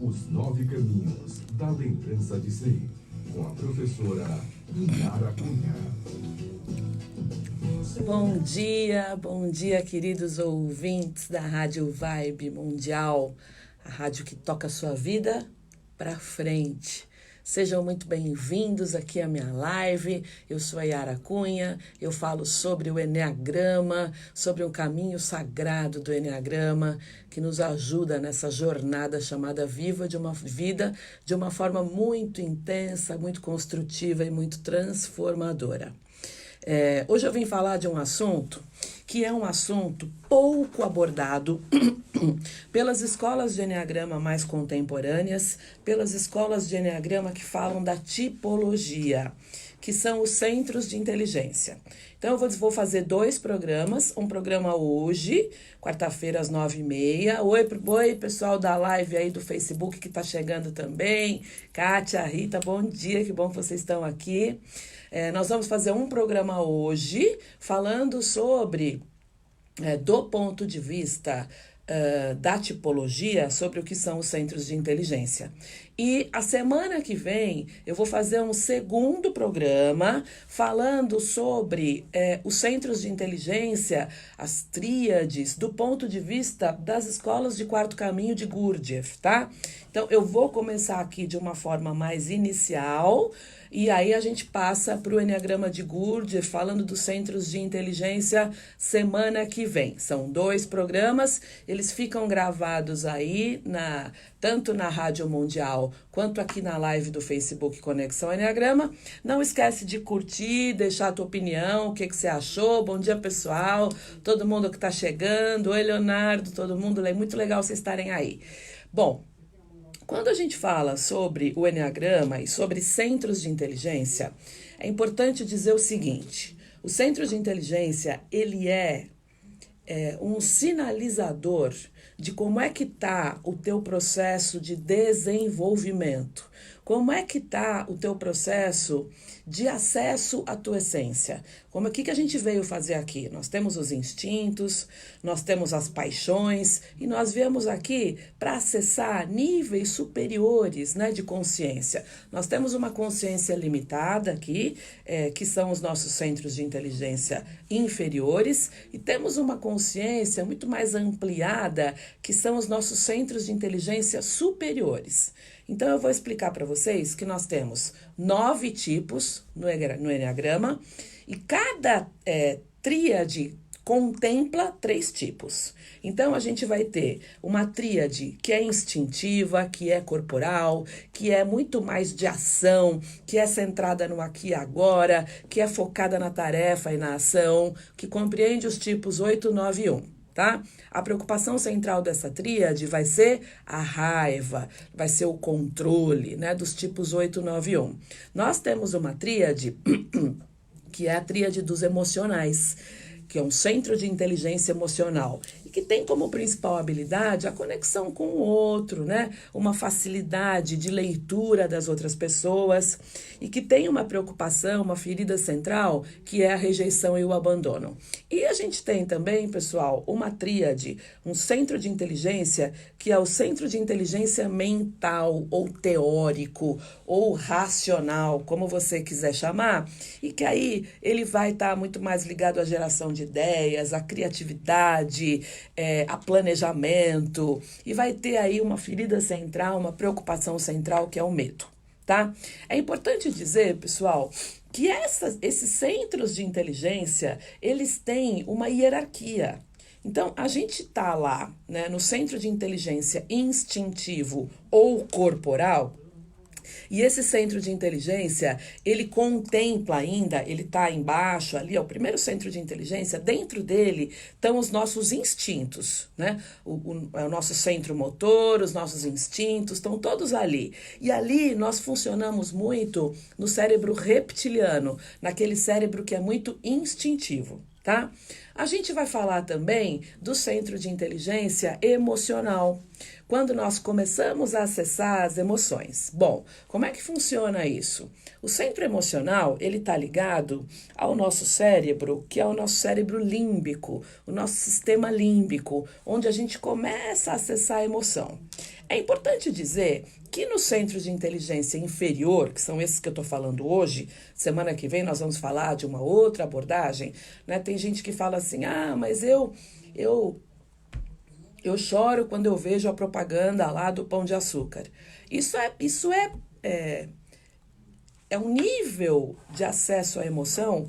Os 9 caminhos da lembrança de si, com a professora Yara Cunha. Bom dia, queridos ouvintes da Rádio Vibe Mundial, a rádio que toca a sua vida para frente. Sejam muito bem-vindos aqui à minha live. Eu sou a Yara Cunha, eu falo sobre o Eneagrama, sobre o caminho sagrado do Eneagrama, que nos ajuda nessa jornada chamada Viva de uma Vida de uma forma muito intensa, muito construtiva e muito transformadora. Hoje eu vim falar de um assunto que é um assunto pouco abordado pelas escolas de Eneagrama mais contemporâneas, pelas escolas de Eneagrama que falam da tipologia, que são os centros de inteligência. Então, eu vou fazer 2 programas, um programa hoje, quarta-feira às 9h30. Oi, pessoal da live aí do Facebook que está chegando também. Kátia, Rita, bom dia, que bom que vocês estão aqui. Nós vamos fazer um programa hoje falando sobre, do ponto de vista da tipologia, sobre o que são os centros de inteligência. E a semana que vem eu vou fazer um segundo programa falando sobre os centros de inteligência, as tríades, do ponto de vista das escolas de quarto caminho de Gurdjieff, tá? Então eu vou começar aqui de uma forma mais inicial, e aí a gente passa para o Eneagrama de Gurdjieff, falando dos centros de inteligência semana que vem. São 2 programas, eles ficam gravados aí, tanto na Rádio Mundial quanto aqui na live do Facebook Conexão Eneagrama. Não esquece de curtir, deixar a tua opinião, o que você achou. Bom dia, pessoal, todo mundo que está chegando. Oi, Leonardo, todo mundo, é muito legal vocês estarem aí. Bom, quando a gente fala sobre o Eneagrama e sobre centros de inteligência, é importante dizer o seguinte: o centro de inteligência, ele é um sinalizador de como é que está o teu processo de desenvolvimento, como é que está o teu processo de acesso à tua essência. O que a gente veio fazer aqui? Nós temos os instintos, nós temos as paixões, e nós viemos aqui para acessar níveis superiores, né, de consciência. Nós temos uma consciência limitada aqui, que são os nossos centros de inteligência inferiores, e temos uma consciência muito mais ampliada, que são os nossos centros de inteligência superiores. Então, eu vou explicar para vocês que nós temos 9 tipos no Eneagrama, e cada tríade contempla 3 tipos. Então, a gente vai ter uma tríade que é instintiva, que é corporal, que é muito mais de ação, que é centrada no aqui e agora, que é focada na tarefa e na ação, que compreende os tipos 8, 9 e 1. Tá? A preocupação central dessa tríade vai ser a raiva, vai ser o controle, né, dos tipos 8, 9 e 1. Nós temos uma tríade que é a tríade dos emocionais, que é um centro de inteligência emocional, e que tem como principal habilidade a conexão com o outro, né? Uma facilidade de leitura das outras pessoas, e que tem uma preocupação, uma ferida central, que é a rejeição e o abandono. E a gente tem também, pessoal, uma tríade, um centro de inteligência, que é o centro de inteligência mental, ou teórico, ou racional, como você quiser chamar, e que aí ele vai estar muito mais ligado à geração de ideias, a criatividade, a planejamento, e vai ter aí uma ferida central, uma preocupação central, que é o medo, tá? É importante dizer, pessoal, que esses centros de inteligência, eles têm uma hierarquia. Então, a gente tá lá, né, no centro de inteligência instintivo ou corporal. E esse centro de inteligência, ele contempla ainda, ele está embaixo ali, é o primeiro centro de inteligência, dentro dele estão os nossos instintos, né? O nosso centro motor, os nossos instintos, estão todos ali. E ali nós funcionamos muito no cérebro reptiliano, naquele cérebro que é muito instintivo, tá? A gente vai falar também do centro de inteligência emocional, quando nós começamos a acessar as emoções. Bom, como é que funciona isso? O centro emocional, ele está ligado ao nosso cérebro, que é o nosso cérebro límbico, o nosso sistema límbico, onde a gente começa a acessar a emoção. É importante dizer que nos centros de inteligência inferior, que são esses que eu estou falando hoje, semana que vem nós vamos falar de uma outra abordagem, né? Tem gente que fala assim, mas eu choro quando eu vejo a propaganda lá do Pão de Açúcar. Isso é um nível de acesso à emoção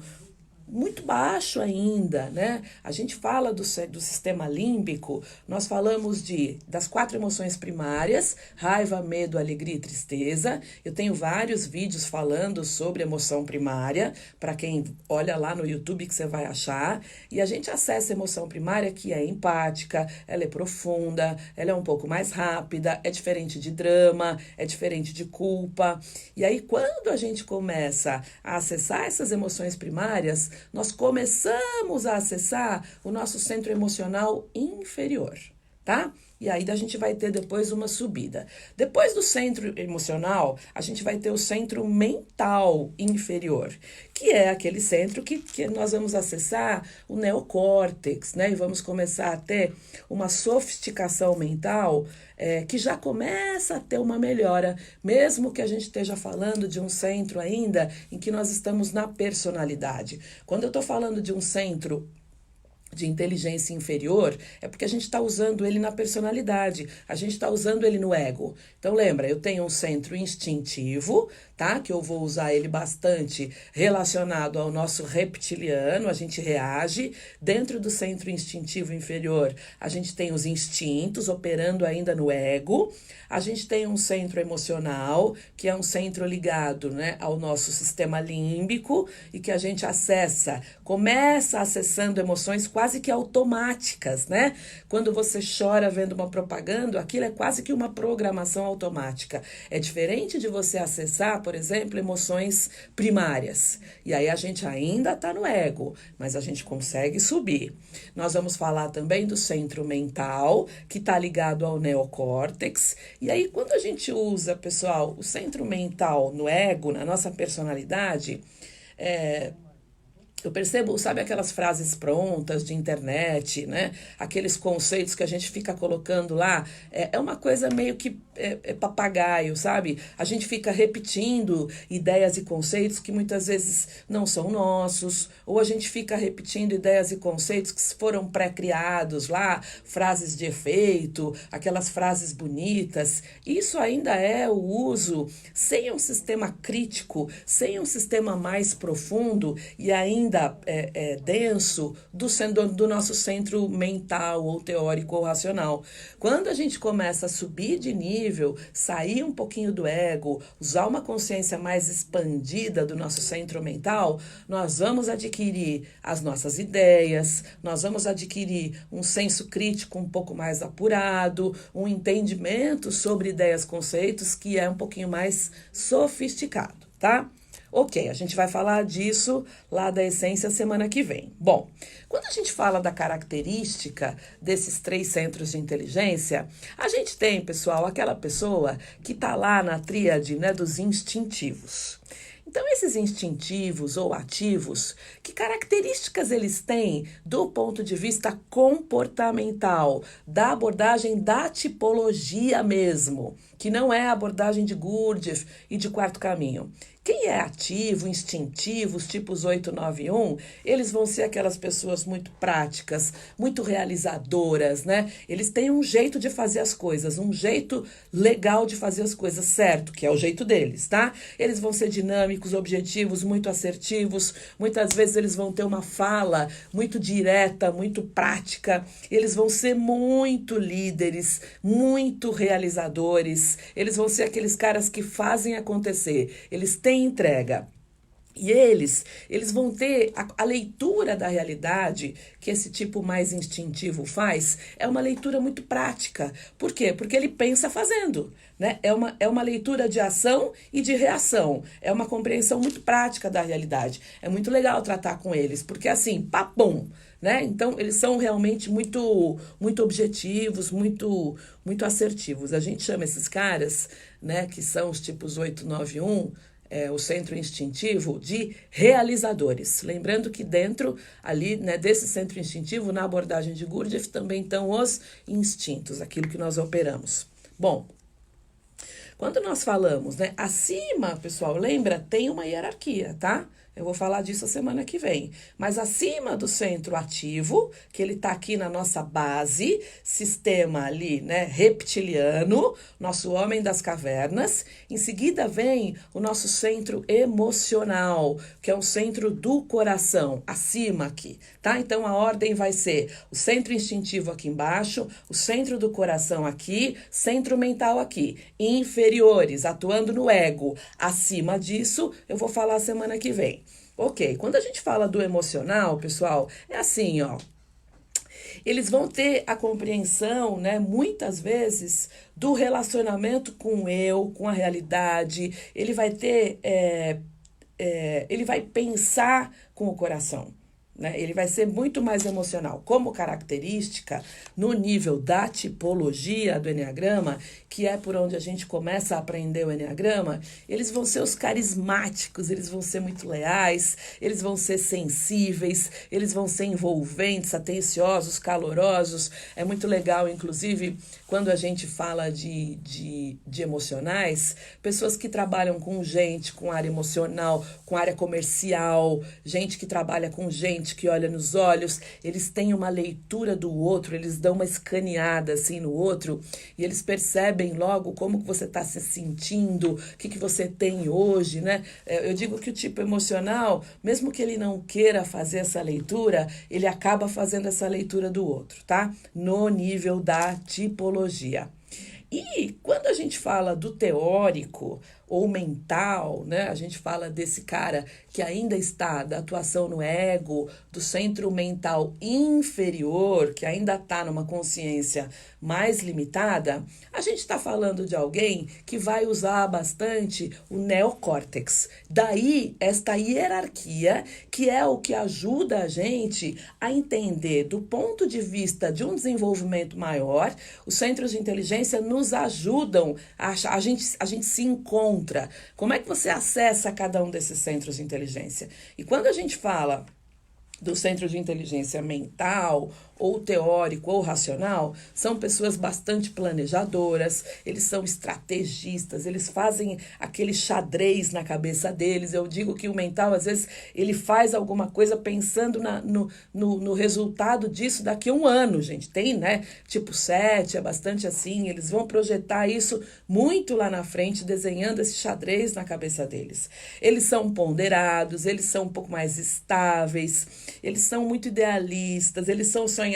muito baixo ainda, né? A gente fala do sistema límbico, nós falamos das 4 emoções primárias, raiva, medo, alegria e tristeza. Eu tenho vários vídeos falando sobre emoção primária, para quem olha lá no YouTube que você vai achar. E a gente acessa a emoção primária que é empática, ela é profunda, ela é um pouco mais rápida, é diferente de drama, é diferente de culpa. E aí, quando a gente começa a acessar essas emoções primárias, nós começamos a acessar o nosso centro emocional inferior, tá? E aí a gente vai ter depois uma subida. Depois do centro emocional, a gente vai ter o centro mental inferior, que é aquele centro que nós vamos acessar o neocórtex, né? E vamos começar a ter uma sofisticação mental que já começa a ter uma melhora, mesmo que a gente esteja falando de um centro ainda em que nós estamos na personalidade. Quando eu estou falando de um centro de inteligência inferior, é porque a gente está usando ele na personalidade, a gente está usando ele no ego. Então lembra, eu tenho um centro instintivo, tá? Que eu vou usar ele bastante relacionado ao nosso reptiliano, a gente reage. Dentro do centro instintivo inferior, a gente tem os instintos operando ainda no ego. A gente tem um centro emocional, que é um centro ligado, né, ao nosso sistema límbico e que a gente começa acessando emoções quase que automáticas, né? Quando você chora vendo uma propaganda, aquilo é quase que uma programação automática. É diferente de você acessar, por exemplo, emoções primárias. E aí a gente ainda está no ego, mas a gente consegue subir. Nós vamos falar também do centro mental, que está ligado ao neocórtex. E aí, quando a gente usa, pessoal, o centro mental no ego, na nossa personalidade, eu percebo, sabe aquelas frases prontas de internet, né? Aqueles conceitos que a gente fica colocando lá. É uma coisa meio que papagaio, sabe? A gente fica repetindo ideias e conceitos que muitas vezes não são nossos, ou a gente fica repetindo ideias e conceitos que foram pré-criados lá, frases de efeito, aquelas frases bonitas. Isso ainda é o uso sem um sistema crítico, sem um sistema mais profundo e ainda denso do nosso centro mental ou teórico ou racional. Quando a gente começa a subir de nível, sair um pouquinho do ego, usar uma consciência mais expandida do nosso centro mental, nós vamos adquirir as nossas ideias, nós vamos adquirir um senso crítico um pouco mais apurado, um entendimento sobre ideias, conceitos que é um pouquinho mais sofisticado, tá? Ok, a gente vai falar disso lá da essência semana que vem. Bom, quando a gente fala da característica desses 3 centros de inteligência, a gente tem, pessoal, aquela pessoa que está lá na tríade, né, dos instintivos. Então, esses instintivos ou ativos, que características eles têm do ponto de vista comportamental, da abordagem da tipologia mesmo, que não é a abordagem de Gurdjieff e de Quarto Caminho. Quem é ativo, instintivo, os tipos 8, 9 e 1, eles vão ser aquelas pessoas muito práticas, muito realizadoras, né? Eles têm um jeito de fazer as coisas, um jeito legal de fazer as coisas, certo? Que é o jeito deles, tá? Eles vão ser dinâmicos, objetivos, muito assertivos, muitas vezes eles vão ter uma fala muito direta, muito prática, eles vão ser muito líderes, muito realizadores, eles vão ser aqueles caras que fazem acontecer, eles têm entrega. E eles vão ter a leitura da realidade que esse tipo mais instintivo faz, é uma leitura muito prática. Por quê? Porque ele pensa fazendo, né? É uma leitura de ação e de reação. É uma compreensão muito prática da realidade. É muito legal tratar com eles, porque assim, papum, né? Então, eles são realmente muito objetivos, muito assertivos. A gente chama esses caras, né, que são os tipos 8, 9 e 1, o centro instintivo, de realizadores. Lembrando que dentro ali, né, desse centro instintivo, na abordagem de Gurdjieff, também estão os instintos, aquilo que nós operamos. Bom, quando nós falamos, né, acima, pessoal, lembra, tem uma hierarquia, tá? Eu vou falar disso a semana que vem. Mas acima do centro ativo, que ele está aqui na nossa base, sistema ali, né, reptiliano, nosso homem das cavernas. Em seguida vem o nosso centro emocional, que é o centro do coração, acima aqui, tá? Então a ordem vai ser o centro instintivo aqui embaixo, o centro do coração aqui, centro mental aqui. Inferiores, atuando no ego. Acima disso, eu vou falar a semana que vem. Ok, quando a gente fala do emocional, pessoal, é assim, ó. Eles vão ter a compreensão, né, muitas vezes, do relacionamento com o eu, com a realidade. Ele vai ter, ele vai pensar com o coração. Né? Ele vai ser muito mais emocional. Como característica, no nível da tipologia do Eneagrama, que é por onde a gente começa a aprender o Eneagrama, eles vão ser os carismáticos, eles vão ser muito leais, eles vão ser sensíveis, eles vão ser envolventes, atenciosos, calorosos. É muito legal, inclusive, quando a gente fala de emocionais, pessoas que trabalham com gente, com área emocional, com área comercial, gente que trabalha com gente, que olha nos olhos, eles têm uma leitura do outro, eles dão uma escaneada assim no outro e eles percebem logo como que você está se sentindo, o que você tem hoje, né? Eu digo que o tipo emocional, mesmo que ele não queira fazer essa leitura, ele acaba fazendo essa leitura do outro, tá? No nível da tipologia. E quando a gente fala do teórico ou mental, né? A gente fala desse cara que ainda está da atuação no ego, do centro mental inferior, que ainda está numa consciência mais limitada, a gente está falando de alguém que vai usar bastante o neocórtex. Daí, esta hierarquia, que é o que ajuda a gente a entender, do ponto de vista de um desenvolvimento maior, os centros de inteligência nos ajudam, a gente se encontra. Como é que você acessa cada um desses centros de inteligência? E quando a gente fala do centro de inteligência mental, ou teórico, ou racional, são pessoas bastante planejadoras, eles são estrategistas, eles fazem aquele xadrez na cabeça deles. Eu digo que o mental, às vezes, ele faz alguma coisa pensando no resultado disso daqui a um ano, gente. Tem, né? Tipo 7, é bastante assim, eles vão projetar isso muito lá na frente, desenhando esse xadrez na cabeça deles. Eles são ponderados, eles são um pouco mais estáveis, eles são muito idealistas, eles são sonhadores.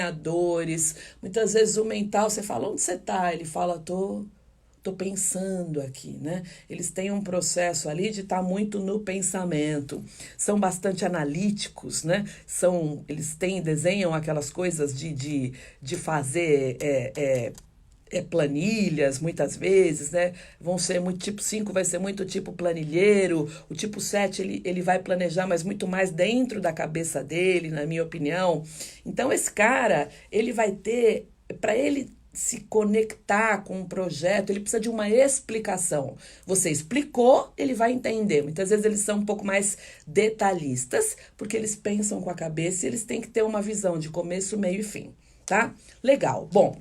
Muitas vezes o mental, você fala, onde você tá? Ele fala, tô pensando aqui, né? Eles têm um processo ali de estar muito no pensamento. São bastante analíticos, né? Eles desenham aquelas coisas de fazer planilhas, muitas vezes, né? Vão ser muito, tipo 5 vai ser muito tipo planilheiro, o tipo 7 ele vai planejar, mas muito mais dentro da cabeça dele, na minha opinião. Então, esse cara, ele vai ter, para ele se conectar com um projeto, ele precisa de uma explicação. Você explicou, ele vai entender. Muitas vezes eles são um pouco mais detalhistas, porque eles pensam com a cabeça e eles têm que ter uma visão de começo, meio e fim, tá? Legal. Bom,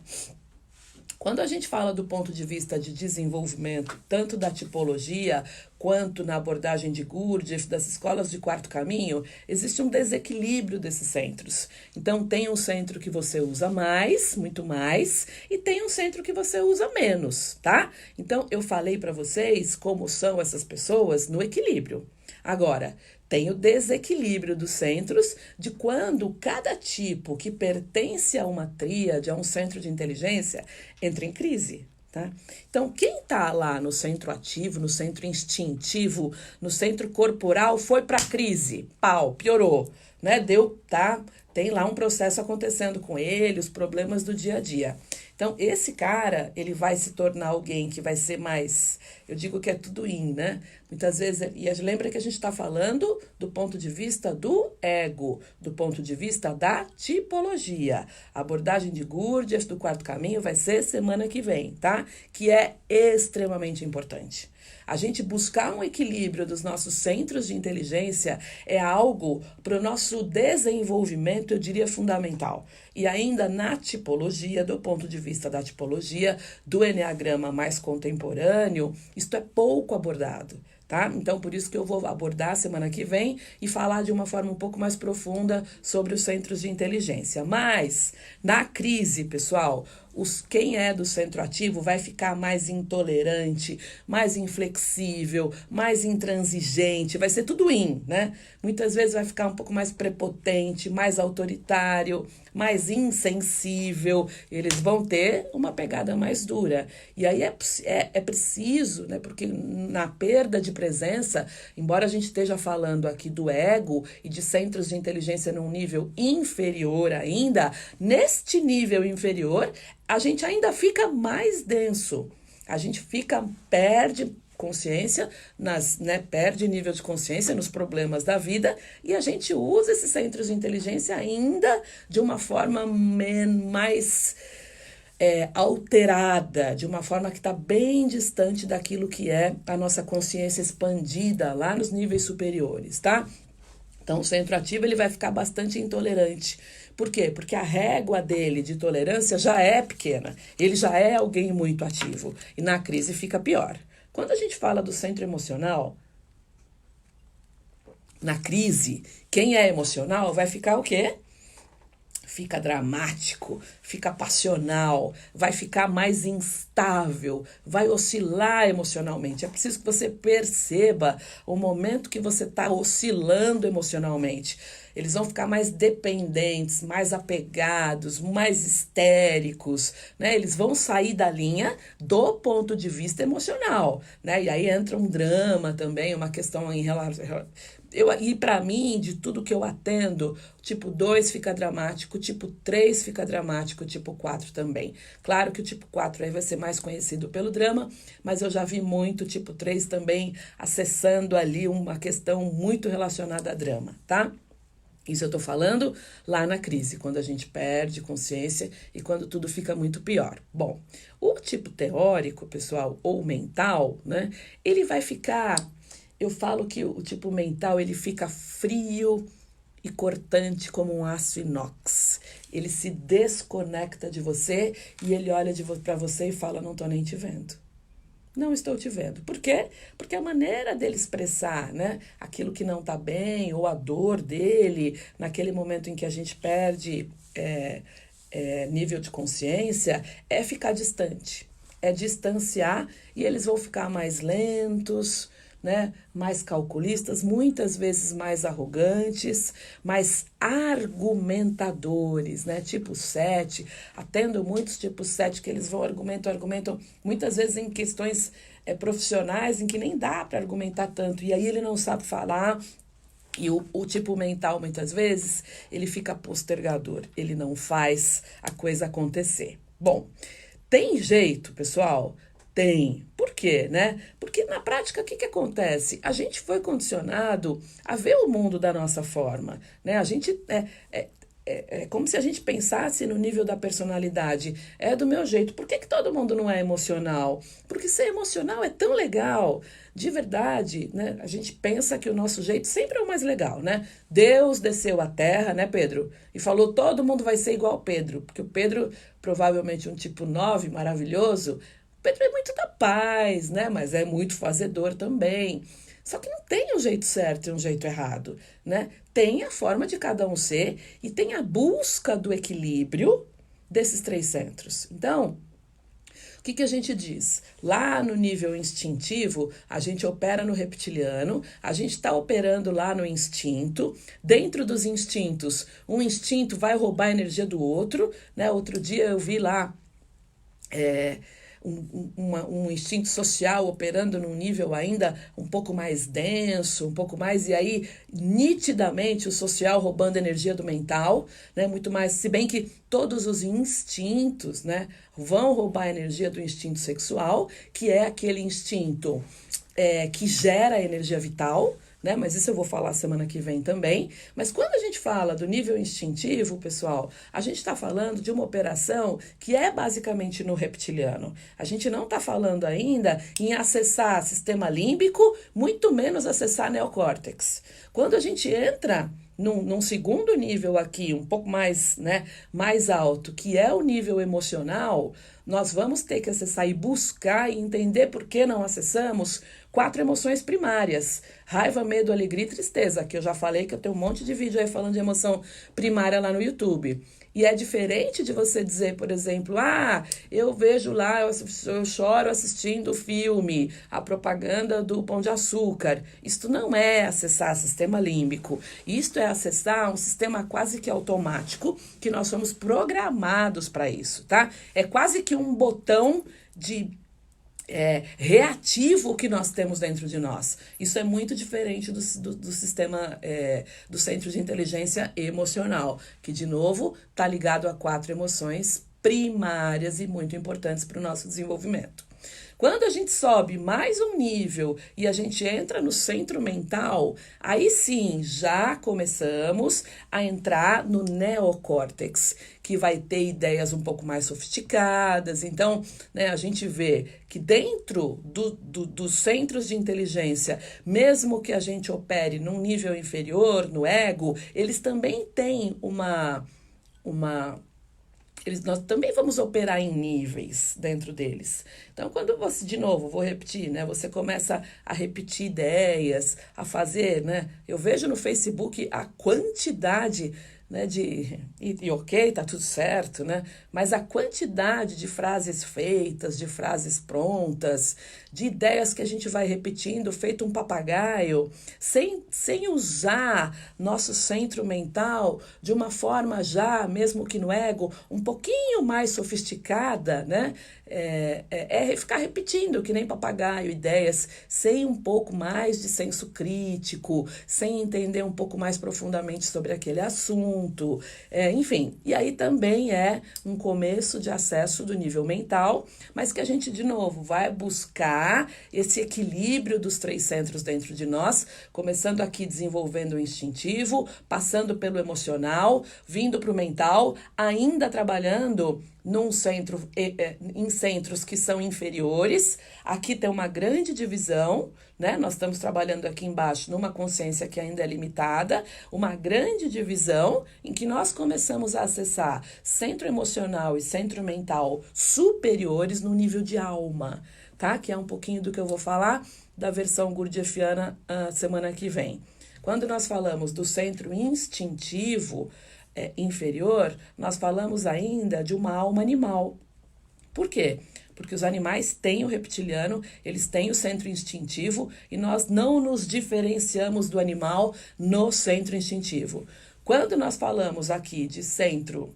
quando a gente fala do ponto de vista de desenvolvimento, tanto da tipologia quanto na abordagem de Gurdjieff, das escolas de quarto caminho, existe um desequilíbrio desses centros. Então, tem um centro que você usa mais, muito mais, e tem um centro que você usa menos, tá? Então, eu falei para vocês como são essas pessoas no equilíbrio. Agora, tem o desequilíbrio dos centros de quando cada tipo que pertence a uma tríade, a um centro de inteligência, entra em crise. Tá? Então, quem está lá no centro ativo, no centro instintivo, no centro corporal, foi para a crise. Pau, piorou. Né? Tem lá um processo acontecendo com ele, os problemas do dia a dia. Então, esse cara, ele vai se tornar alguém que vai ser mais, eu digo que é tudo né? Muitas vezes, e lembra que a gente está falando do ponto de vista do ego, do ponto de vista da tipologia. A abordagem de Gurdjieff do quarto caminho vai ser semana que vem, tá? Que é extremamente importante. A gente buscar um equilíbrio dos nossos centros de inteligência é algo para o nosso desenvolvimento, eu diria, fundamental. E ainda na tipologia, do ponto de vista vista da tipologia, do eneagrama mais contemporâneo, isto é pouco abordado. Tá? Então, por isso que eu vou abordar semana que vem e falar de uma forma um pouco mais profunda sobre os centros de inteligência. Mas, na crise, pessoal, quem é do centro ativo vai ficar mais intolerante, mais inflexível, mais intransigente, vai ser tudo né? Muitas vezes vai ficar um pouco mais prepotente, mais autoritário, mais insensível, eles vão ter uma pegada mais dura. E aí é preciso, né? Porque na perda de presença, embora a gente esteja falando aqui do ego e de centros de inteligência num nível inferior ainda, neste nível inferior, a gente ainda fica mais denso. A gente perde consciência, perde nível de consciência nos problemas da vida e a gente usa esses centros de inteligência ainda de uma forma mais alterada, de uma forma que está bem distante daquilo que é a nossa consciência expandida lá nos níveis superiores, tá? Então, o centro ativo ele vai ficar bastante intolerante. Por quê? Porque a régua dele de tolerância já é pequena. Ele já é alguém muito ativo. E na crise fica pior. Quando a gente fala do centro emocional, na crise, quem é emocional vai ficar o quê? Fica dramático, fica passional, vai ficar mais instável, vai oscilar emocionalmente. É preciso que você perceba o momento que você está oscilando emocionalmente. Eles vão ficar mais dependentes, mais apegados, mais histéricos, né? Eles vão sair da linha do ponto de vista emocional, né? E aí entra um drama também, uma questão em relação... E para mim, de tudo que eu atendo, tipo 2 fica dramático, tipo 3 fica dramático, tipo 4 também. Claro que o tipo 4 aí vai ser mais conhecido pelo drama, mas eu já vi muito tipo 3 também acessando ali uma questão muito relacionada a drama, tá? Isso eu tô falando lá na crise, quando a gente perde consciência e quando tudo fica muito pior. Bom, o tipo teórico, pessoal, ou mental, né, ele vai ficar... Eu falo que o tipo mental, ele fica frio e cortante como um aço inox. Ele se desconecta de você e ele olha para você e fala, não tô nem te vendo. Não estou te vendo. Por quê? Porque a maneira dele expressar, né, aquilo que não tá bem ou a dor dele, naquele momento em que a gente perde nível de consciência, é ficar distante. É distanciar e eles vão ficar mais lentos, né, mais calculistas, muitas vezes mais arrogantes, mais argumentadores, né, tipo 7, atendo muitos tipos 7 que eles vão argumentam, muitas vezes em questões profissionais em que nem dá para argumentar tanto, e aí ele não sabe falar, e o tipo mental, muitas vezes, ele fica postergador, ele não faz a coisa acontecer. Bom, tem jeito, pessoal? Tem. Por quê, né? Porque na prática, o que acontece? A gente foi condicionado a ver o mundo da nossa forma, né? A gente é como se a gente pensasse no nível da personalidade. É do meu jeito. Por que todo mundo não é emocional? Porque ser emocional é tão legal. De verdade, né? A gente pensa que o nosso jeito sempre é o mais legal, né? Deus desceu à terra, né, Pedro? E falou, todo mundo vai ser igual ao Pedro. Porque o Pedro, provavelmente um tipo 9, maravilhoso. Pedro é muito da paz, né? Mas é muito fazedor também. Só que não tem um jeito certo e um jeito errado, né? Tem a forma de cada um ser e tem a busca do equilíbrio desses 3 centros. Então, o que a gente diz? Lá no nível instintivo, a gente opera no reptiliano, a gente está operando lá no instinto. Dentro dos instintos, um instinto vai roubar a energia do outro, né? Outro dia eu vi lá... Um instinto social operando num nível ainda um pouco mais denso, um pouco mais, e aí nitidamente o social roubando energia do mental, né, muito mais, se bem que todos os instintos, né, vão roubar a energia do instinto sexual, que é aquele instinto que gera a energia vital, né? Mas isso eu vou falar semana que vem também. Mas quando a gente fala do nível instintivo, pessoal, a gente está falando de uma operação que é basicamente no reptiliano. A gente não está falando ainda em acessar sistema límbico, muito menos acessar neocórtex. Quando a gente entra num segundo nível aqui, um pouco mais, né, mais alto, que é o nível emocional, nós vamos ter que acessar e buscar e entender por que não acessamos 4 emoções primárias: raiva, medo, alegria e tristeza, que eu já falei que eu tenho um monte de vídeo aí falando de emoção primária lá no YouTube. E é diferente de você dizer, por exemplo, eu vejo lá, eu choro assistindo o filme, a propaganda do Pão de Açúcar. Isto não é acessar sistema límbico. Isto é acessar um sistema quase que automático, que nós somos programados para isso, tá? É quase que um botão de reativo que nós temos dentro de nós. Isso é muito diferente do sistema do centro de inteligência emocional, que, de novo, está ligado a 4 emoções primárias e muito importantes para o nosso desenvolvimento. Quando a gente sobe mais um nível e a gente entra no centro mental, aí sim já começamos a entrar no neocórtex, que vai ter ideias um pouco mais sofisticadas. Então, né, a gente vê que dentro dos centros de inteligência, mesmo que a gente opere num nível inferior, no ego, eles também têm nós também vamos operar em níveis dentro deles. Então, quando você, de novo, vou repetir, né? Você começa a repetir ideias, a fazer, né? Eu vejo no Facebook a quantidade, né, e ok, tá tudo certo, né? Mas a quantidade de frases feitas, de frases prontas, de ideias que a gente vai repetindo, feito um papagaio, sem usar nosso centro mental de uma forma já, mesmo que no ego, um pouquinho mais sofisticada, né? Ficar repetindo, que nem papagaio, ideias, sem um pouco mais de senso crítico, sem entender um pouco mais profundamente sobre aquele assunto, enfim. E aí também é um começo de acesso do nível mental, mas que a gente, de novo, vai buscar esse equilíbrio dos 3 centros dentro de nós, começando aqui desenvolvendo o instintivo, passando pelo emocional, vindo para o mental, ainda trabalhando em centros que são inferiores. Aqui tem uma grande divisão, né? Nós estamos trabalhando aqui embaixo numa consciência que ainda é limitada, uma grande divisão em que nós começamos a acessar centro emocional e centro mental superiores no nível de alma, tá? Que é um pouquinho do que eu vou falar da versão gurdjieffiana semana que vem. Quando nós falamos do centro instintivo inferior, nós falamos ainda de uma alma animal. Por quê? Porque os animais têm o reptiliano, eles têm o centro instintivo e nós não nos diferenciamos do animal no centro instintivo. Quando nós falamos aqui de centro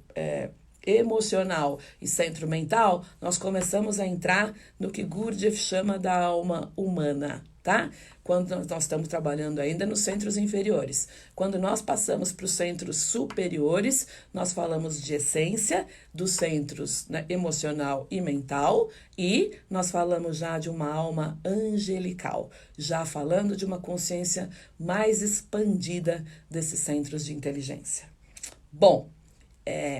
emocional e centro mental, nós começamos a entrar no que Gurdjieff chama da alma humana, tá? Quando nós estamos trabalhando ainda nos centros inferiores. Quando nós passamos para os centros superiores, nós falamos de essência, dos centros, né, emocional e mental, e nós falamos já de uma alma angelical, já falando de uma consciência mais expandida desses centros de inteligência. Bom,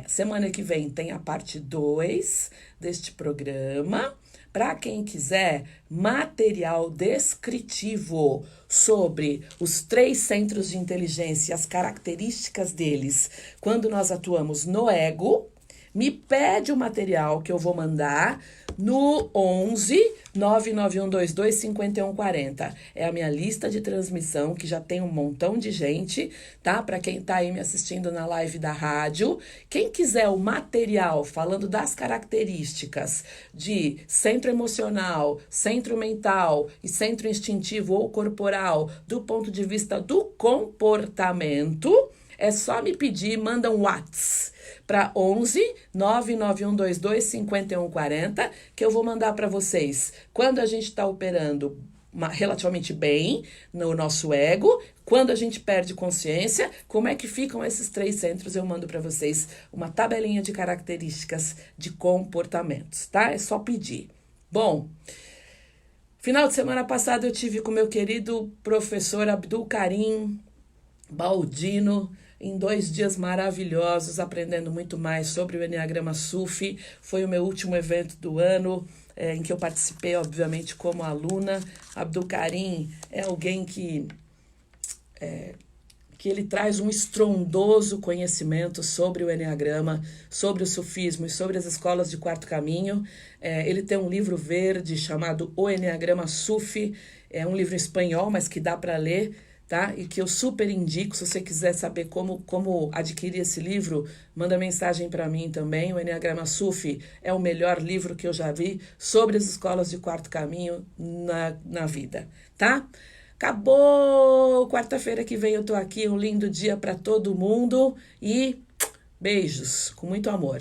semana que vem tem a parte 2 deste programa. Para quem quiser material descritivo sobre os 3 centros de inteligência e as características deles quando nós atuamos no ego, me pede o material que eu vou mandar no 11 99122 5140. É a minha lista de transmissão, que já tem um montão de gente, tá? Para quem tá aí me assistindo na live da rádio. Quem quiser o material falando das características de centro emocional, centro mental e centro instintivo ou corporal do ponto de vista do comportamento, é só me pedir, manda um WhatsApp para 11 99122 5140, que eu vou mandar para vocês quando a gente está operando relativamente bem no nosso ego, quando a gente perde consciência, como é que ficam esses 3 centros. Eu mando para vocês uma tabelinha de características de comportamentos, tá? É só pedir. Bom, final de semana passada eu tive com meu querido professor Abdul Karim Baldino, em 2 dias maravilhosos, aprendendo muito mais sobre o Enneagrama Sufi. Foi o meu último evento do ano, em que eu participei, obviamente, como aluna. Abdul Karim é alguém que que ele traz um estrondoso conhecimento sobre o Eneagrama, sobre o sufismo e sobre as escolas de quarto caminho. Ele tem um livro verde chamado O Eneagrama Sufi, é um livro em espanhol, mas que dá para ler, tá? E que eu super indico. Se você quiser saber como adquirir esse livro, manda mensagem para mim também. O Eneagrama Sufi é o melhor livro que eu já vi sobre as escolas de quarto caminho na vida, tá? Acabou! Quarta-feira que vem eu tô aqui. Um lindo dia para todo mundo e beijos com muito amor.